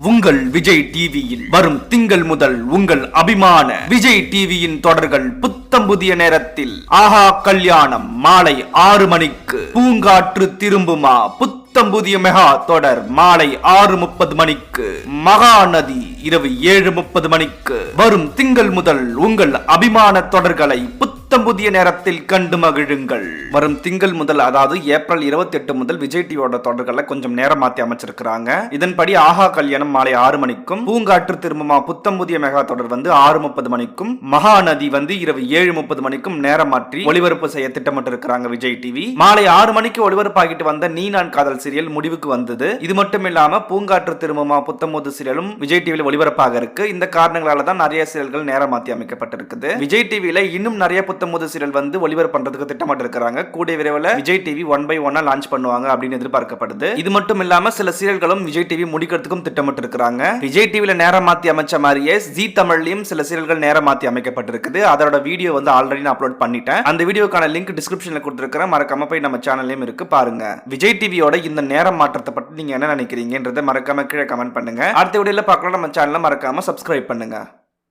உங்கள் விஜய் டிவியில் வரும் திங்கள் முதல் உங்கள் அபிமான விஜய் டிவியின் தொடர்கள் புத்தம் புதிய நேரத்தில். ஆஹா கல்யாணம் மாலை 6 மணிக்கு, பூங்காற்று திரும்புமா புத்தம் புதிய மெகா தொடர் மாலை 6:30 மணிக்கு, மகாநதி இரவு 7:30 மணிக்கு. வரும் திங்கள் முதல் உங்கள் அபிமான தொடர்களை புதிய நேரத்தில் கண்டு மகிழுங்கள். வரும் திங்கள் முதல், அதாவது ஏப்ரல் 28 முதல் விஜய் டிவியோட தொடர்களை கொஞ்சம் நேரம் மாத்தி அமைச்சிருக்காங்க. இதன்படி ஆஹா கல்யாணம் மாலை 6 மணிக்கும், பூங்காற்று திரும்புமா புத்தம் புதிய மெகா தொடர் 6:30 மணிக்கும், மகாநதி இரவு 7:30 மணிக்கும் நேரம் மாற்றி ஒளிபரப்பு செய்ய திட்டமிட்டு இருக்கிறாங்க விஜய் டிவி. மாலை 6 மணிக்கு ஒளிபரப்பாகிட்டு வந்த நீ நான் காதல் சீரியல் முடிவுக்கு வந்தது. இது மட்டும் இல்லாம பூங்காற்று திரும்புமா புத்தம் புது சீரியலும் விஜய் டிவியில் ஒளிபரப்பாக இருக்கு. இந்த காரணங்களால தான் நிறைய சீரியல்கள் நேரம் மாத்தி அமைக்கப்பட்டிருக்குது. விஜய் டிவியில இன்னும் நிறைய புத்தம் புது சீரியல் ஒளிபரப்பு பண்றதுக்கு திட்டமிட்டு இருக்காங்க. கூடிய விரைவில் விஜய் டிவி 1/1 லான்ச் பண்ணுவாங்க அப்படின்னு எதிர்பார்க்கப்படுது. இது மட்டும் இல்லாம சில சீரியல்களும் விஜய் டிவி முடிக்கிறதுக்கும் திட்டமிட்டு இருக்காங்க. விஜய் டிவில நேரம் மாத்தி அமைச்ச மாதிரியே ஜீ தமிழ்லயும் சில சீரியல்கள் நேரம் மாத்தி அமைக்கப்பட்டிருக்குது. அதோட வீடியோ ஆல்ரெடி நான் அப்லோட் பண்ணிட்டேன். அந்த வீடியோக்கான லிங்க் டிஸ்கிரிப்ஷன்ல கொடுத்திருக்கிறேன். மறக்காம போய் நம்ம சேனல்லையும் இருக்கு, பாருங்க. விஜய் டிவியோட இந்த நேரம் மாற்றத்தை பற்றி நீங்க என்ன நினைக்கிறீங்கன்றதை மறக்காம கீழே கமெண்ட் பண்ணுங்க. அடுத்த வீடியோல பார்க்கலாம். நம்ம சேனலை மறக்காம சப்ஸ்கிரைப் பண்ணுங்க.